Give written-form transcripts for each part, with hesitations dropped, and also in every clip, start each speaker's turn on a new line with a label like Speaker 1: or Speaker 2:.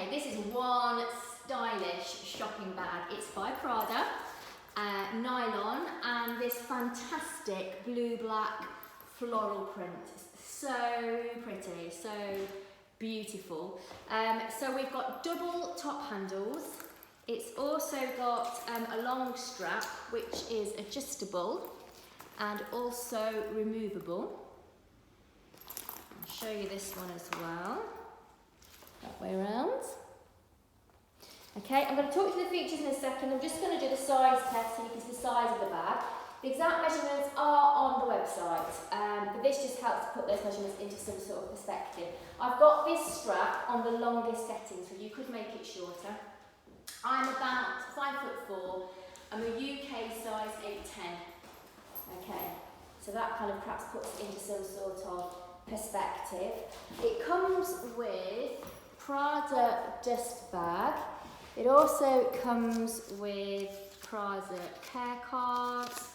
Speaker 1: Okay, this is one stylish shopping bag. It's by Prada, nylon, and this fantastic blue-black floral print. So pretty, so beautiful. So we've got double top handles. It's also got a long strap, which is adjustable and also removable. I'll show you this one as well. That way around. Okay, I'm going to talk to the features in a second. I'm just going to do the size test so you can see the size of the bag. The exact measurements are on the website, but this just helps to put those measurements into some sort of perspective. I've got this strap on the longest setting, so you could make it shorter. I'm about 5'4". I'm a UK size 8'10". Okay, so that kind of perhaps puts it into some sort of perspective. It comes with Prada dust bag. It also comes with Prada care cards.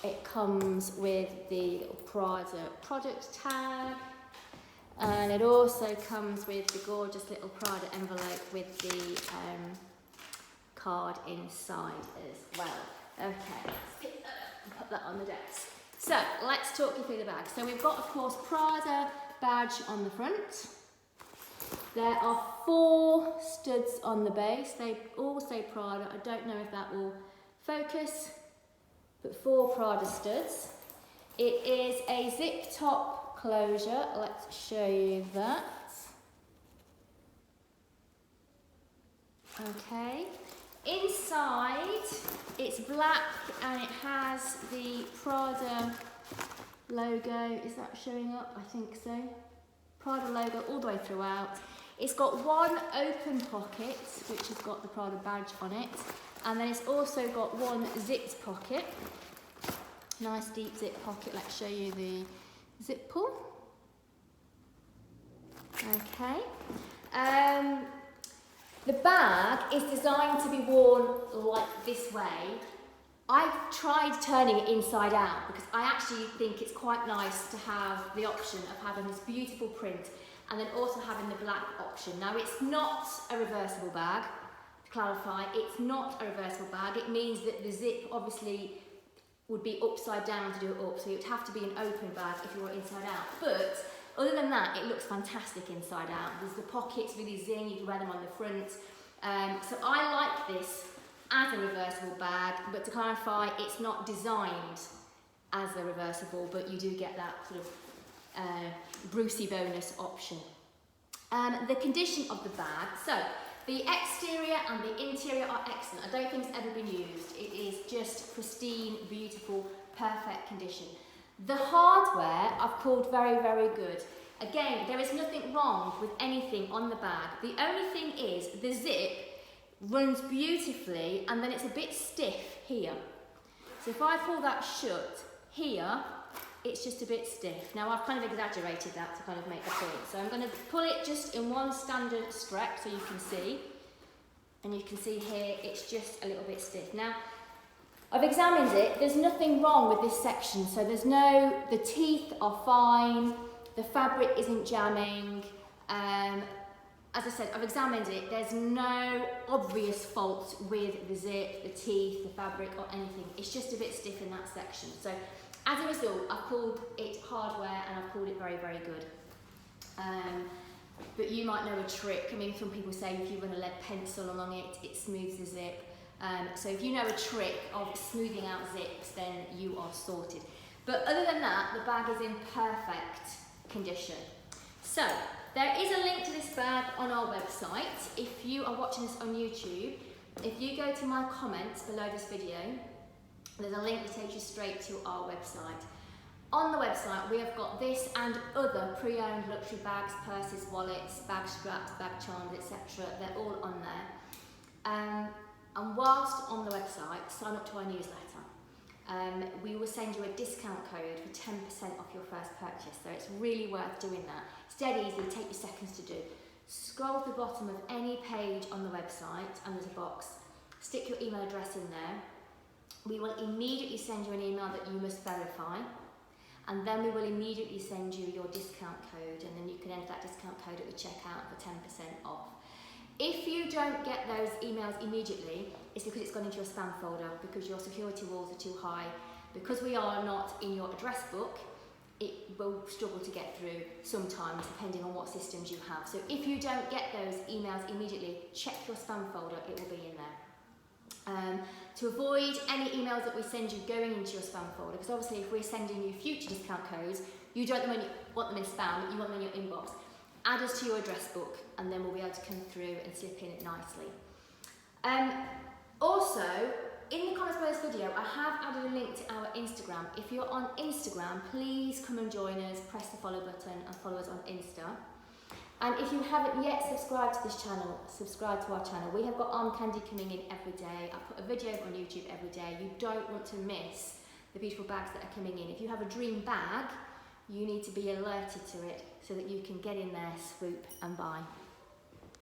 Speaker 1: It comes with the little Prada product tag. And it also comes with the gorgeous little Prada envelope with the card inside as well. Okay, let's pick that up and put that on the desk. So let's talk you through the bag. So we've got, of course, Prada badge on the front. There are 4 studs on the base. They all say Prada. I don't know if that will focus, but 4 Prada studs. It is a zip top closure. Let's show you that. Okay. Inside, it's black and it has the Prada logo. Is that showing up? I think so. Prada logo all the way throughout. It's got one open pocket, which has got the Prada badge on it. And then it's also got one zipped pocket. Nice deep zip pocket. Let's show you the zip pull. Okay. The bag is designed to be worn like this way. I've tried turning it inside out because I actually think it's quite nice to have the option of having this beautiful print and then also having the black option. Now, it's not a reversible bag, to clarify. It's not a reversible bag. It means that the zip obviously would be upside down to do it up, so it would have to be an open bag if you were inside out. But other than that, it looks fantastic inside out. There's the pockets really zing, you can wear them on the front. So I like this as a reversible bag, but to clarify, it's not designed as a reversible, but you do get that sort of Brucey bonus option. The condition of the bag, so the exterior and the interior are excellent. I don't think it's ever been used. It is just pristine, beautiful, perfect condition. The hardware I've called very, very good. Again, there is nothing wrong with anything on the bag. The only thing is the zip runs beautifully and then it's a bit stiff here. So if I pull that shut here, it's just a bit stiff. Now I've kind of exaggerated that to kind of make the point. So I'm going to pull it just in one standard stretch so you can see. And you can see here it's just a little bit stiff. Now I've examined it, there's nothing wrong with this section. So the teeth are fine, the fabric isn't jamming. As I said, I've examined it, there's no obvious fault with the zip, the teeth, the fabric or anything. It's just a bit stiff in that section. So as a result, I've called it hardware and I've called it very, very good. But you might know a trick. I mean, some people say if you run a lead pencil along it, it smooths the zip. So if you know a trick of smoothing out zips, then you are sorted. But other than that, the bag is in perfect condition. So there is a link to this bag on our website. If you are watching this on YouTube, if you go to my comments below this video, there's a link that takes you straight to our website. On the website, we have got this and other pre-owned luxury bags, purses, wallets, bag straps, bag charms, etc. They're all on there. And whilst on the website, sign up to our newsletter. We will send you a discount code for 10% off your first purchase, so it's really worth doing that. It's dead easy, take you seconds to do. Scroll to the bottom of any page on the website and there's a box. Stick your email address in there. We will immediately send you an email that you must verify, and then we will immediately send you your discount code, and then you can enter that discount code at the checkout for 10% off. If you don't get those emails immediately, it's because it's gone into your spam folder, because your security walls are too high. Because we are not in your address book, it will struggle to get through sometimes, depending on what systems you have. So if you don't get those emails immediately, check your spam folder, it will be in there. To avoid any emails that we send you going into your spam folder, because obviously if we're sending you future discount codes, you don't want them in spam, you want them in your inbox. Add us to your address book, and then we'll be able to come through and slip in it nicely. Also, in the comments below this video, I have added a link to our Instagram. If you're on Instagram, please come and join us, press the follow button and follow us on Insta. And if you haven't yet subscribed to this channel, subscribe to our channel. We have got Armcandy coming in every day. I put a video on YouTube every day. You don't want to miss the beautiful bags that are coming in. If you have a dream bag, you need to be alerted to it so that you can get in there, swoop and buy.